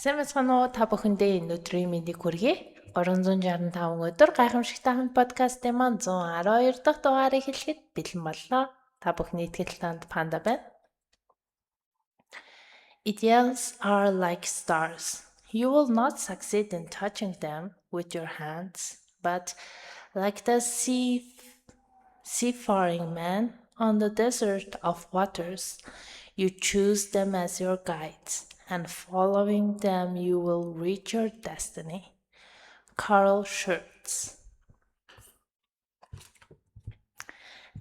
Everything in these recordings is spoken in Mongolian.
Сайн байна уу та бүхэндээ энэ өдрийн мэндийг хүргэе. 365 өдөр гайхамшигтай хамт подкастын маань 112 дахь дугаарыг хэлэхэд бэлэн боллоо. Та бүхний итгэл танд панда байна. Ideals are like stars. You will not succeed in touching them with your hands, but like the seafaring man on the desert of waters, you choose them as your guides, and following them you will reach your destiny. Carl Schurz.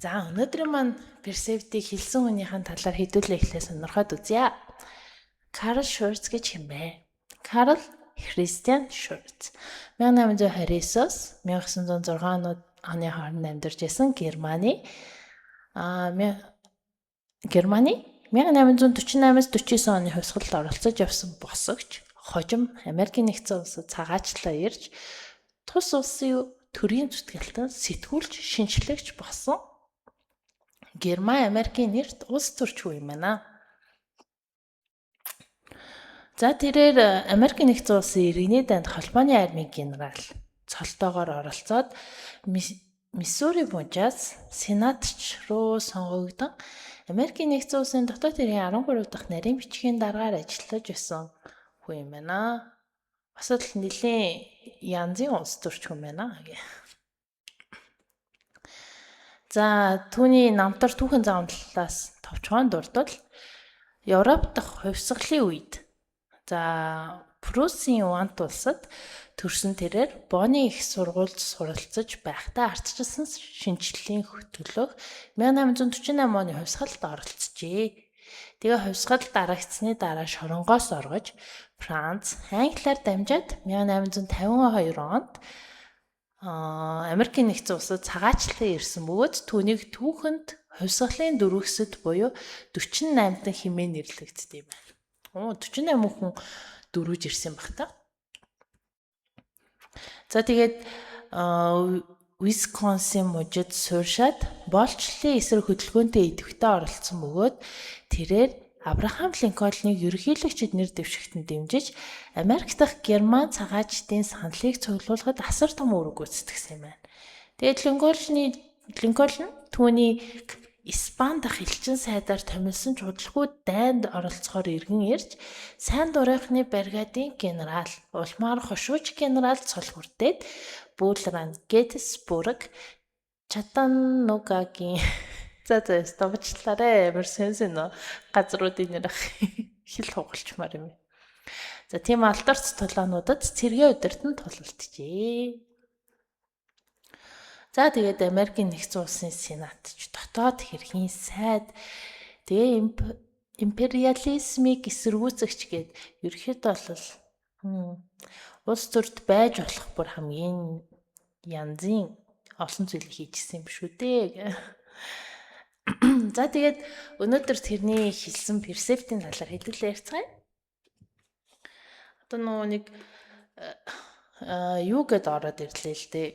За өнөөдрийн маань персептийг хэлсэн хүнийхэн талаар хэдүүлээ эхлээ сонирхоод үзье. Карл Schurz гэж юм бэ? Карл Христиан Schurz 1829-с 1906 оны хооронд амьдарч байсан Германы 1848-с 49 оны хувьсгалд оролцож явсан босогч, хожим Америкийн нэгдсэн улсад цагаачлаа ирж тус улсын төрийн зүтгэлтэн сэтгүүлч, шинжлэгч болсон Герман Америкийн нэрт улс төрч хүн юм байна. За тэрээр Америкийн нэгдсэн улсын иргэний данд холбооны армийн генерал цолтойгоор оролцоод Миссури мужаас сенатч руу сонгогдсон Америкийн нэгдсэн улсын дотоод хэргийн 13 дахь нарийн бичгийн даргаар ажиллаж байсан хүн юм байна. Бас л нэлийн янзын улс төрч хүн байна. За түүний намтар түүхэн заамтлаас товчхон дурдвал Европ дахь хувьсгалын үед Пруссийн Уант улсад төрсөн тэрээр Бонны их сургуульд суралцж байхдаа ардчилсан шинжлэлийн төлөөх 1848 оны хувьсгалд оролцжээ. Тэгээ хувьсгал дарагдсны дараа шоронгоос оргож Франц, Англиар дамжаад 1852 онд Америкийн нэгдсэн улсад цагаачлан ирсэн бөгөөд түүнийг түүхэнд хувьсгалын дөрвөсөд буюу 48 дахь хэмээн нэрлэгддэг юм байна. 48 хүн дөрвөж ирсэн баг та. За тэгээд Висконсин мужид сууршаад боолчлын эсрэг хөдөлгөөнтэй идэвхтэй оролцсон бөгөөд тэрээр Абрахам Линкольныг ерөнхийлөгчд нэр дэвшигтэн дэмжиж Америк дахь Герман цагаачдын саналыг цуглуулахад асар том үүрэг гүйцэтгэсэн юм байна. Тэгээд Линкольн түүний Испани дахь элчин сайдаар томилсон ч удалгүй дайнд оролцохоор иргэн ирж сайн дурынхны бригадын генерал улмаар хошууч генерал цол хүртээд Бүүлранд, Геттисбург, Чаттанугагийн стовчлаарэ амар сэнсэн газруудын нэр хэл хугалчмаар юм. За тийм алдарт тулаануудад цэргийн удирданд тулалджээ. За тэгээд Америкийн нэгдсэн улсын сенатч, дотоод хэргийн сайд, тэгээ империализмыг эсэргүүцэгч гээд ерөөхдөө бол улс төрд байж болох бүр хамгийн янзын олон зүйлийг хийжсэн юм шүү дээ. За тэгээд өнөөдөр тэрний хэлсэн персептийн талаар хэдүүлээ ярьцгаая. Одоо нэг юу гэд ороод ирлээ л дээ.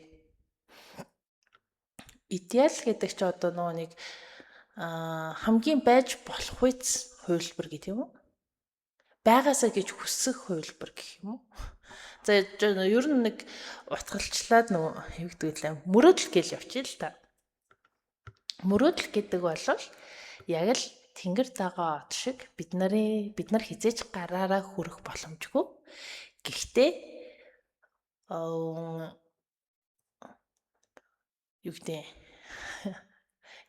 Идеал гэдэг чи одоо нэг хамгийн байж болох үс хувилбар гэдэг юм уу? Байгаасаа гэж хүсэх хувилбар гэх юм уу? За ер нь нэг утгалчлаад юу гэдэг лээ мөрөөдөл гэж явчих л та. Мөрөөдөл гэдэг бол яг л тэнгэр дагаа от шиг бид нар хизээч гараараа хүрэх боломжгүй. Гэхдээ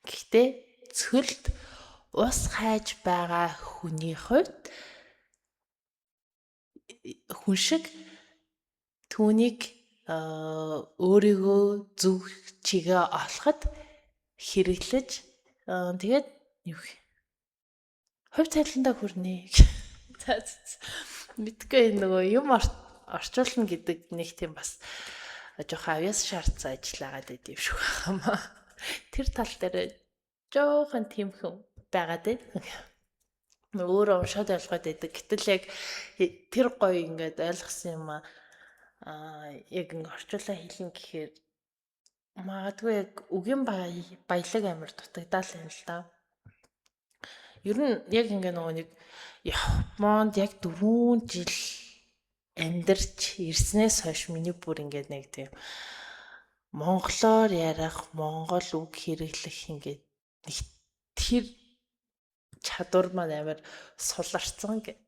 Гэхдээ цөлд ус хайж байгаа хүний хувьд хүн шиг түүнийг өөрийгөө зөв чигээ олоход хэрэглэж тэгээд хувь цалиндаа хүрнэ. Мэдгүй юм орчуулна гэдэг нэг тийм бас жоохон авьяас шаардсан ажиллагаад байд юм шиг байна. Тэр тал дээр жоохон тэмхэн байгаад байна. Өөрөө уншаад ойлгоод байдаг. Гэтэл яг тэр гоё ингээд ойлгосон юм яг орчуулаа хэлнэ гэхээр магадгүй яг үгийн баялаг амар дутагдаал юм л та. Ер нь яг ингээ нэг Японд яг 4 жил амьдарч ирснээс хойш миний бүр ингээд нэг тийм монголоор ярих, монгол үг хэрэглэх ингээд нэг тэр чадвар маань амар суларцсан гэ.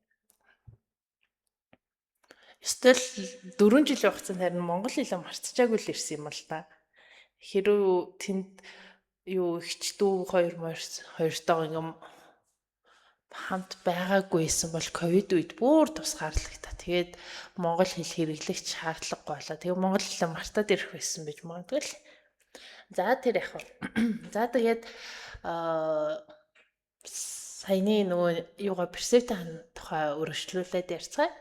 Эсвэл 4 жилийн хугацаанд харин монгол хэлээ марцчаагүй л ирсэн юм л та. Хэрвээ тэнд юу ихчдүү хоёртойгоо ингээм хамт байгаагүйсэн бол ковид үед бүр тусгаарлагта. Тэгээд монгол хэл хэрэглэх шаардлагагүй болоо. Тэгээд монгол хэлээ мартаад ирэх байсан байж магадгүй л. За тэр яг. За тэгээд саяны нөгөө юугаа персептийн тухай өргөжлүүлээд ярьцгаая.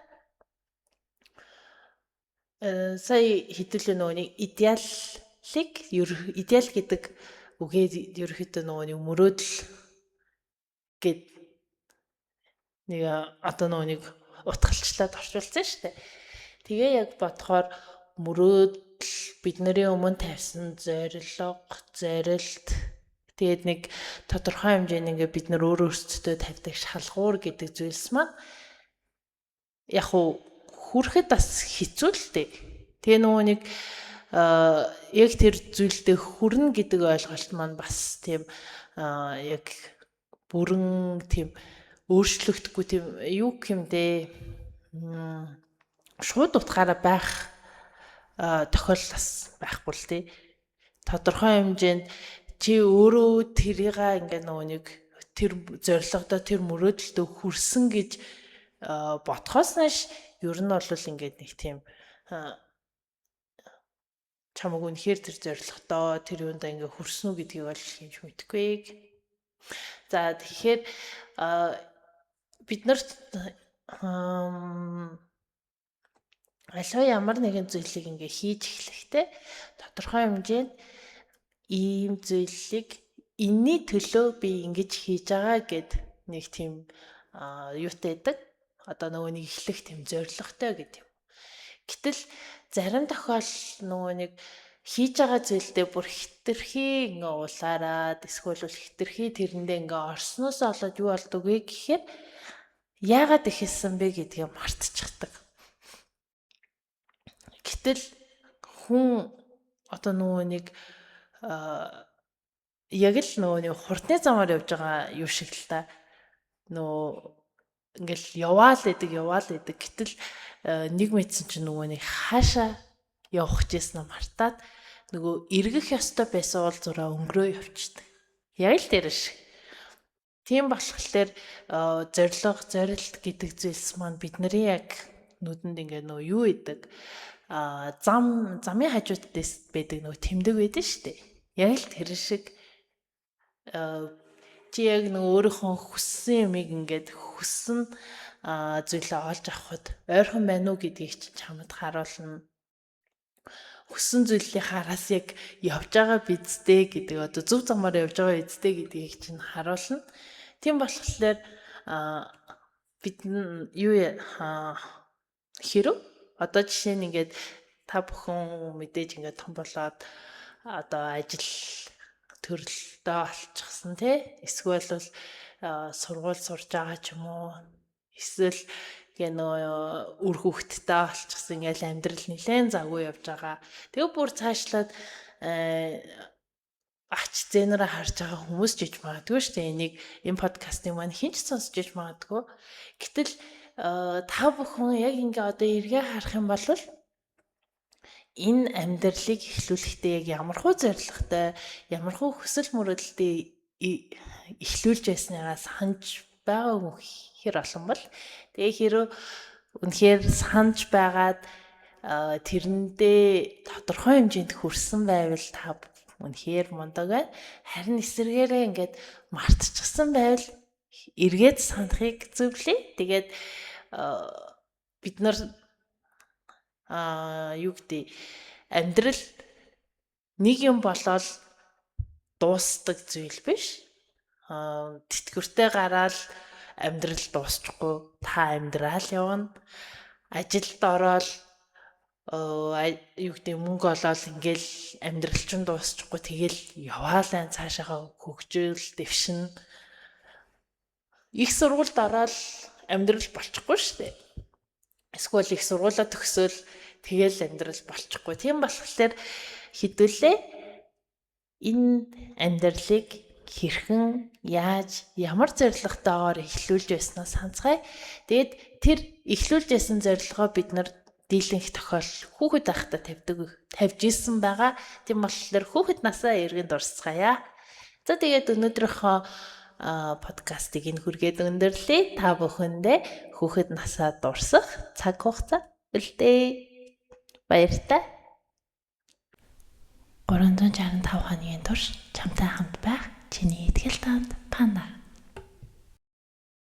Сая хэдүүлээ нөгөө нэг идеал гэдэг үгээд ерөөхдөө нөгөө нэг мөрөөдөл гэд нэг одоо нөгөө нэг утгалчлаад орчуулсан шүү дээ. Тэгээ яг бодохоор мөрөөдөл бидний өмнө тавьсан зорилго, зорилт тэгээд нэг тодорхой хэмжээний ингээ бид нар өөрсдөө тавьдаг шалгуур гэдэг зүйлс маань яг хүрэхэд бас хэцүү л дээ. Тэгээ нөгөө нэг яг тэр зүйлдээ хүрнэ гэдэг ойлголт маань бас тийм яг бүрэн тийм өөрчлөгдөхгүй тийм юу юм дээ. Шууд утгаараа байх тохиолдол бас байхгүй л дээ. Тодорхой хэмжээнд чи өөрөө тэрийгээ ингээ нөгөө нэг тэр зорилгодоо тэр мөрөөдөлтөө хүрсэн гэж бодхоос нааш ер нь бол ингээд нэг тийм чамаг үнэхээр тэр зорилгодоо тэр юундаа ингээ хүрсэн үү гэдгийг бол хинж мэдэхгүй. За тэгэхээр бид нарт альва ямар нэгэн зүйлийг ингээ хийж эхлэхдээ тодорхой хэмжээнд ийм зүйлийг энэний төлөө би ингэж хийж байгаа гэд нэг тийм юутай байдаг. Одоо нөгөө нэг эхлэх тийм зорилготой гэдэг юм. Гэтэл зарим тохиолдолд нөгөө нэг хийж байгаа зүйлдээ бүр хитрхи ингээ улаарад эсвэл хитрхи тэрэндээ ингээ орсноос олоод юу болдог вэ гэхээр яагаад ихэлсэн бэ гэдгийг мартчихдаг. Гэтэл хүн одоо нөгөө нэг яг л нөгөө нэг хурдны замаар явж байгаа юу шиг л та нөгөө ингээл яваал идэг гэтэл нэг мэдсэн чинь нөгөө нэг хаашаа явах гэжсэн нь мартаад нөгөө эргэх ёстой байсан уул зураа өнгөрөө явчихдаг. Яг л тэр шиг. Тийм болохоор зорилт гэдэг зүйлс маань бидний яг нүдэнд ингээ нөгөө юу идэг замын хажууд дэс байдаг нөгөө тэмдэг байдаг шүү дээ. Яг л тэр шиг чи яг нөгөө өөрийнхөө хүссэн юмыг ингээд хүссэн зүйлээ олж авахд ойрхон байна уу гэдгийг чи чамд харуулна. Хүссэн зүйлийг хараас яг явж байгаа бидтэй гэдэг одоо зөв замаар явж байгаа бидтэй гэдгийг чинь харуулна. Тийм болохоор бид юу хэрэг одоо жишээ нь ингээд та бүхэн мэдээж ингээд том болоод одоо ажил төрөлтөө олчихсан тий эсвэл бол сургууль сурж байгаа ч юм уу эсвэл нөгөө үр хөвгттэй олчихсан ингээл амьдрал нэлээд завгүй явж байгаа. Тэгээ бүр цаашлаад ач зээнээрээ харж байгаа хүмүүс ч гэж магадгүй шүү дээ. Энийг энэ подкастыг маань хинч сонсож иж магадгүй. Гэтэл та бүхэн яг ингээ одоо эргээ харах юм бол энэ амьдралыг эхлүүлэхдээ яг ямархуу зорилготой, ямархуу хүсэл мөрөөдөлтэй эхлүүлж байснараа санаж байгаа хэр олон бол тэгээ хэрэг үнэхээр санаж байгаад тэрэндээ тодорхой хэмжээнд хүрсэн байвал та үнэхээр мундаг байна. Харин эсвэргээрээ ингээд мартчихсан байвал эргээд санахыг зөвлөе. Тэгээд бид нар юу гэдэг амьдрал нэг юм болоод дуусдаг зүйл биш. Тэтгэвртэй гараад амьдрал дуусчихгүй та амьдрал явна. Ажилд ороод юу гэдэг мөнгө олоод ингээл амьдрал чинь дуусчихгүй тэгэл яваалаа цаашаа хөгжөөл дэвшин. Их сургуульд ороод амьдрал болчихгүй шүү дээ. Эсвэл их сургуулаа төгсөөл тэгэл амьдрал болчихгүй. Тийм болохоор хэдүүлээ энэ амьдралыг хэрхэн яаж ямар зорилготойгоор эхлүүлж байснаа санацгаая. Тэгээд тэр эхлүүлж байсан зорилгоо бид нар дийлэнх тохиол хүүхэд байхдаа тавьж исэн байгаа. Тийм болохоор хүүхэд насаа эргэн дурсцгаая. За тэгээд өнөөдрийнхөө подкастыг энэ хүргээд өндөрлөе. Та бүхэндээ хүүхэд насаа дурсах цаг хугацаа үлдээ. Баяртай. 365 хоногийн турш чамтай хамт байх чиний итгэл таанд Панда.